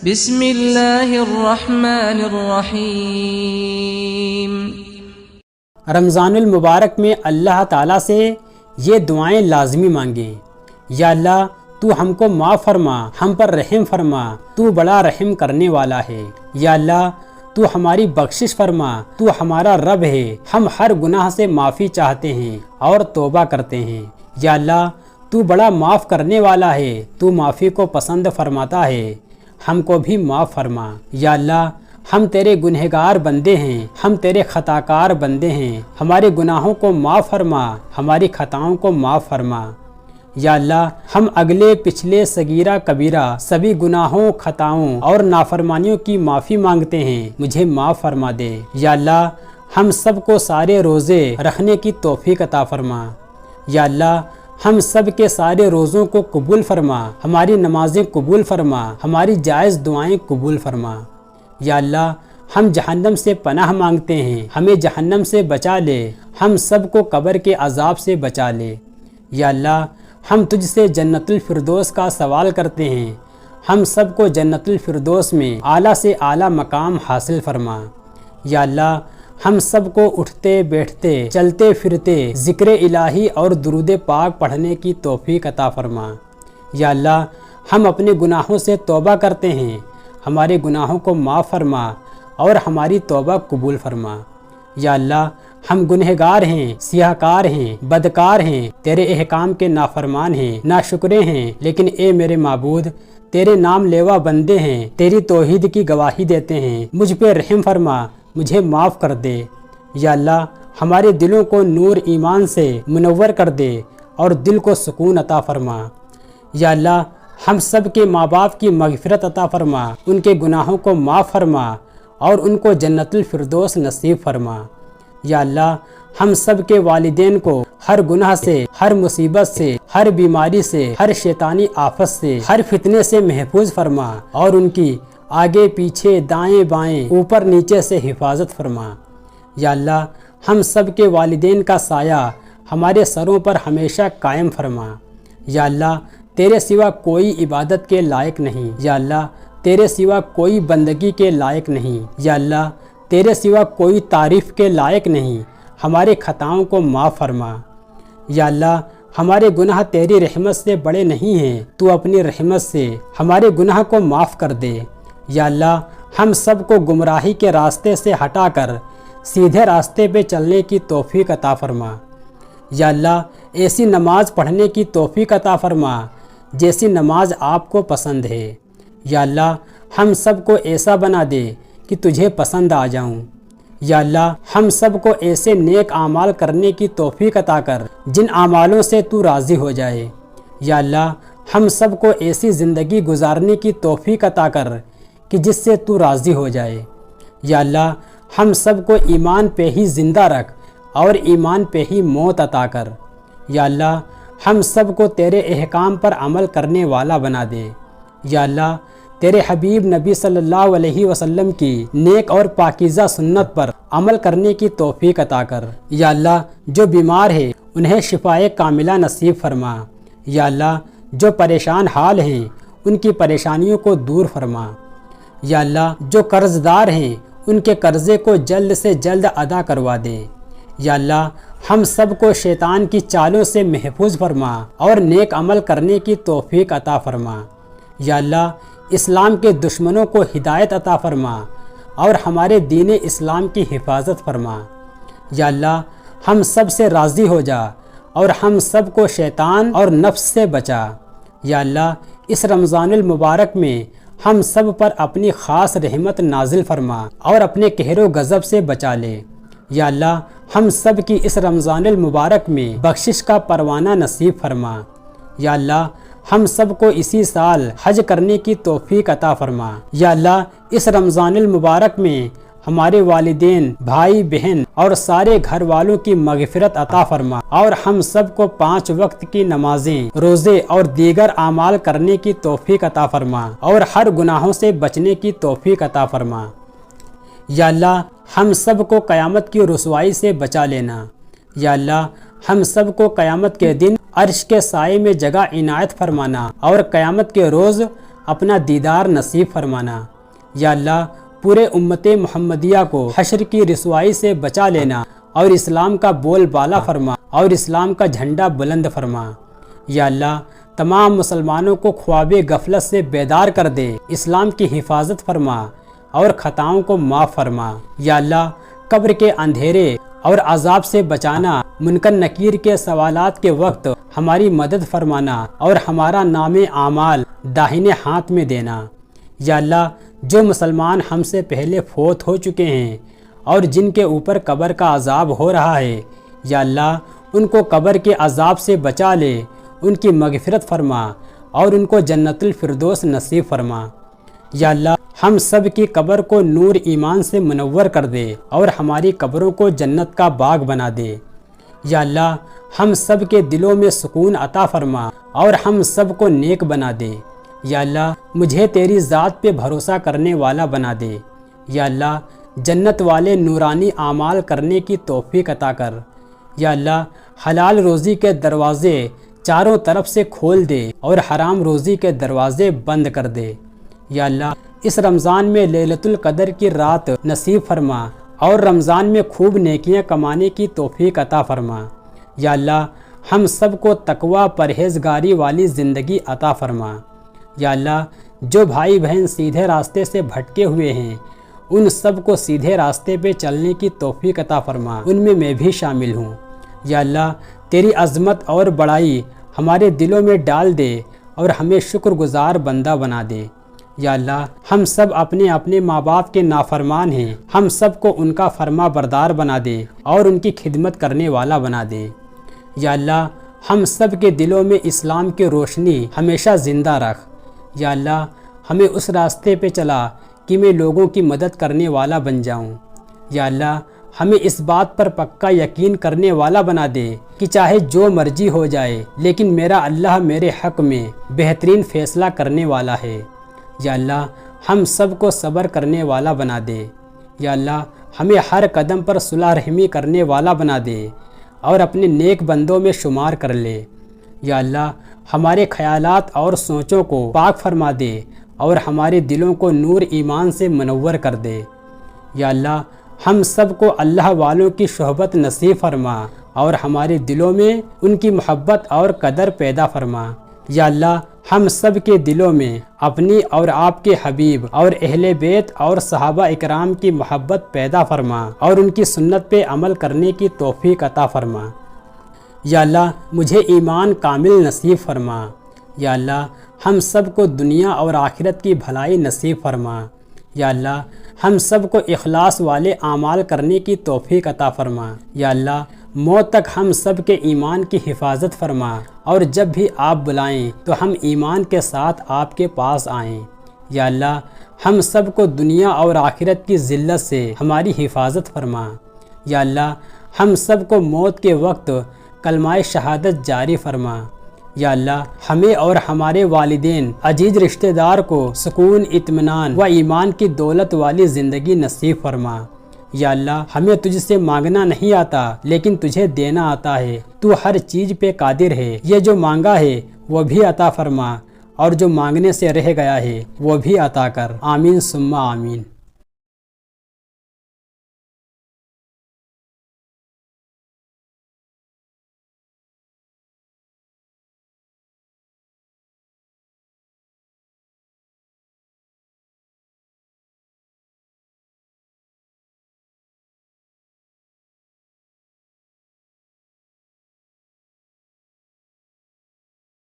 بسم اللہ الرحمن الرحیم۔ رمضان المبارک میں اللہ تعالیٰ سے یہ دعائیں لازمی مانگیں۔ یا اللہ تو ہم کو معاف فرما، ہم پر رحم فرما، تو بڑا رحم کرنے والا ہے۔ یا اللہ تو ہماری بخشش فرما، تو ہمارا رب ہے، ہم ہر گناہ سے معافی چاہتے ہیں اور توبہ کرتے ہیں۔ یا اللہ تو بڑا معاف کرنے والا ہے، تو معافی کو پسند فرماتا ہے، ہم کو بھی معاف فرما۔ یا اللہ ہم تیرے گنہگار بندے ہیں، ہم تیرے خطاکار بندے ہیں، ہمارے گناہوں کو معاف فرما، ہماری خطاؤں کو معاف فرما۔ یا اللہ ہم اگلے پچھلے صغیرہ کبیرہ سبھی گناہوں، خطاؤں اور نافرمانیوں کی معافی مانگتے ہیں، مجھے معاف فرما دے۔ یا اللہ ہم سب کو سارے روزے رکھنے کی توفیق عطا فرما۔ یا اللہ ہم سب کے سارے روزوں کو قبول فرما، ہماری نمازیں قبول فرما، ہماری جائز دعائیں قبول فرما۔ یا اللہ ہم جہنم سے پناہ مانگتے ہیں، ہمیں جہنم سے بچا لے، ہم سب کو قبر کے عذاب سے بچا لے۔ یا اللہ ہم تجھ سے جنت الفردوس کا سوال کرتے ہیں، ہم سب کو جنت الفردوس میں اعلیٰ سے اعلیٰ مقام حاصل فرما۔ یا اللہ ہم سب کو اٹھتے بیٹھتے چلتے پھرتے ذکر الہی اور درود پاک پڑھنے کی توفیق عطا فرما۔ یا اللہ ہم اپنے گناہوں سے توبہ کرتے ہیں، ہمارے گناہوں کو معاف فرما اور ہماری توبہ قبول فرما۔ یا اللہ ہم گنہگار ہیں، سیاہ کار ہیں، بدکار ہیں، تیرے احکام کے نافرمان ہیں، ناشکرے ہیں، لیکن اے میرے معبود تیرے نام لیوا بندے ہیں، تیری توحید کی گواہی دیتے ہیں، مجھ پہ رحم فرما، مجھے معاف کر دے۔ یا اللہ ہمارے دلوں کو نور ایمان سے منور کر دے اور دل کو سکون عطا فرما۔ یا اللہ ہم سب کے ماں باپ کی مغفرت عطا فرما، ان کے گناہوں کو معاف فرما اور ان کو جنت الفردوس نصیب فرما۔ یا اللہ ہم سب کے والدین کو ہر گناہ سے، ہر مصیبت سے، ہر بیماری سے، ہر شیطانی آفت سے، ہر فتنے سے محفوظ فرما اور ان کی آگے پیچھے دائیں بائیں اوپر نیچے سے حفاظت فرما۔ یا اللہ ہم سب کے والدین کا سایہ ہمارے سروں پر ہمیشہ قائم فرما۔ یا اللہ تیرے سوا کوئی عبادت کے لائق نہیں، یا اللہ تیرے سوا کوئی بندگی کے لائق نہیں، یا اللہ تیرے سوا کوئی تعریف کے لائق نہیں، ہمارے خطاؤں کو معاف فرما۔ یا اللہ ہمارے گناہ تیری رحمت سے بڑے نہیں ہیں، تو اپنی رحمت سے ہمارے گناہ کو معاف کر دے۔ یا اللہ ہم سب کو گمراہی کے راستے سے ہٹا کر سیدھے راستے پہ چلنے کی توفیق عطا فرما۔ یا اللہ ایسی نماز پڑھنے کی توفیق عطا فرما جیسی نماز آپ کو پسند ہے۔ یا اللہ ہم سب کو ایسا بنا دے کہ تجھے پسند آ جاؤں۔ یا اللہ ہم سب کو ایسے نیک اعمال کرنے کی توفیق عطا کر جن اعمالوں سے تو راضی ہو جائے۔ یا اللہ ہم سب کو ایسی زندگی گزارنے کی توفیق عطا کر کہ جس سے تو راضی ہو جائے۔ یا اللہ ہم سب کو ایمان پہ ہی زندہ رکھ اور ایمان پہ ہی موت عطا کر۔ یا اللہ ہم سب کو تیرے احکام پر عمل کرنے والا بنا دے۔ یا اللہ تیرے حبیب نبی صلی اللہ علیہ وسلم کی نیک اور پاکیزہ سنت پر عمل کرنے کی توفیق عطا کر۔ یا اللہ جو بیمار ہے انہیں شفائے کاملہ نصیب فرما۔ یا اللہ جو پریشان حال ہیں ان کی پریشانیوں کو دور فرما۔ یا اللہ جو قرض دار ہیں ان کے قرضے کو جلد سے جلد ادا کروا دے۔ یا اللہ ہم سب کو شیطان کی چالوں سے محفوظ فرما اور نیک عمل کرنے کی توفیق عطا فرما۔ یا اللہ اسلام کے دشمنوں کو ہدایت عطا فرما اور ہمارے دین اسلام کی حفاظت فرما۔ یا اللہ ہم سب سے راضی ہو جا اور ہم سب کو شیطان اور نفس سے بچا۔ یا اللہ اس رمضان المبارک میں ہم سب پر اپنی خاص رحمت نازل فرما اور اپنے قہر و غضب سے بچا لے۔ یا اللہ ہم سب کی اس رمضان المبارک میں بخشش کا پروانہ نصیب فرما۔ یا اللہ ہم سب کو اسی سال حج کرنے کی توفیق عطا فرما۔ یا اللہ اس رمضان المبارک میں ہمارے والدین، بھائی بہن اور سارے گھر والوں کی مغفرت عطا فرما اور ہم سب کو 5 وقت کی نمازیں، روزے اور دیگر اعمال کرنے کی توفیق عطا فرما اور ہر گناہوں سے بچنے کی توفیق عطا فرما۔ یا اللہ ہم سب کو قیامت کی رسوائی سے بچا لینا۔ یا اللہ ہم سب کو قیامت کے دن عرش کے سائے میں جگہ عنایت فرمانا اور قیامت کے روز اپنا دیدار نصیب فرمانا۔ یا اللہ پورے امت محمدیہ کو حشر کی رسوائی سے بچا لینا اور اسلام کا بول بالا فرما اور اسلام کا جھنڈا بلند فرما۔ یا اللہ تمام مسلمانوں کو خواب غفلت سے بیدار کر دے، اسلام کی حفاظت فرما اور خطاؤں کو معاف فرما۔ یا اللہ قبر کے اندھیرے اور عذاب سے بچانا، منکر نکیر کے سوالات کے وقت ہماری مدد فرمانا اور ہمارا نام اعمال داہنے ہاتھ میں دینا۔ یا اللہ جو مسلمان ہم سے پہلے فوت ہو چکے ہیں اور جن کے اوپر قبر کا عذاب ہو رہا ہے، یا اللہ ان کو قبر کے عذاب سے بچا لے، ان کی مغفرت فرما اور ان کو جنت الفردوس نصیب فرما۔ یا اللہ ہم سب کی قبر کو نور ایمان سے منور کر دے اور ہماری قبروں کو جنت کا باغ بنا دے۔ یا اللہ ہم سب کے دلوں میں سکون عطا فرما اور ہم سب کو نیک بنا دے۔ یا اللہ مجھے تیری ذات پہ بھروسہ کرنے والا بنا دے۔ یا اللہ جنت والے نورانی اعمال کرنے کی توفیق عطا کر۔ یا اللہ حلال روزی کے دروازے چاروں طرف سے کھول دے اور حرام روزی کے دروازے بند کر دے۔ یا اللہ اس رمضان میں لیلۃ القدر کی رات نصیب فرما اور رمضان میں خوب نیکیاں کمانے کی توفیق عطا فرما۔ یا اللہ ہم سب کو تقوی پرہیزگاری والی زندگی عطا فرما۔ یا اللہ جو بھائی بہن سیدھے راستے سے بھٹکے ہوئے ہیں ان سب کو سیدھے راستے پہ چلنے کی توفیق عطا فرما، ان میں بھی شامل ہوں۔ یا اللہ تیری عظمت اور بڑائی ہمارے دلوں میں ڈال دے اور ہمیں شکر گزار بندہ بنا دے۔ یا اللہ ہم سب اپنے اپنے ماں باپ کے نافرمان ہیں، ہم سب کو ان کا فرما بردار بنا دے اور ان کی خدمت کرنے والا بنا دے۔ یا اللہ ہم سب کے دلوں میں اسلام کی روشنی ہمیشہ زندہ رکھ۔ یا اللہ ہمیں اس راستے پہ چلا کہ میں لوگوں کی مدد کرنے والا بن جاؤں۔ یا اللہ ہمیں اس بات پر پکا یقین کرنے والا بنا دے کہ چاہے جو مرضی ہو جائے لیکن میرا اللہ میرے حق میں بہترین فیصلہ کرنے والا ہے۔ یا اللہ ہم سب کو صبر کرنے والا بنا دے۔ یا اللہ ہمیں ہر قدم پر صلح رحمی کرنے والا بنا دے اور اپنے نیک بندوں میں شمار کر لے۔ یا اللہ ہمارے خیالات اور سوچوں کو پاک فرما دے اور ہمارے دلوں کو نور ایمان سے منور کر دے۔ یا اللہ ہم سب کو اللہ والوں کی صحبت نصیب فرما اور ہمارے دلوں میں ان کی محبت اور قدر پیدا فرما۔ یا اللہ ہم سب کے دلوں میں اپنی اور آپ کے حبیب اور اہل بیت اور صحابہ اکرام کی محبت پیدا فرما اور ان کی سنت پہ عمل کرنے کی توفیق عطا فرما۔ یا اللہ مجھے ایمان کامل نصیب فرما۔ یا اللہ ہم سب کو دنیا اور آخرت کی بھلائی نصیب فرما۔ یا اللہ ہم سب کو اخلاص والے اعمال کرنے کی توفیق عطا فرما۔ یا اللہ موت تک ہم سب کے ایمان کی حفاظت فرما اور جب بھی آپ بلائیں تو ہم ایمان کے ساتھ آپ کے پاس آئیں۔ یا اللہ ہم سب کو دنیا اور آخرت کی ذلت سے ہماری حفاظت فرما۔ یا اللہ ہم سب کو موت کے وقت کلمہ شہادت جاری فرما۔ یا اللہ ہمیں اور ہمارے والدین عزیز رشتہ دار کو سکون، اطمینان و ایمان کی دولت والی زندگی نصیب فرما۔ یا اللہ ہمیں تجھ سے مانگنا نہیں آتا لیکن تجھے دینا آتا ہے، تو ہر چیز پہ قادر ہے، یہ جو مانگا ہے وہ بھی عطا فرما اور جو مانگنے سے رہ گیا ہے وہ بھی عطا کر۔ آمین ثم آمین۔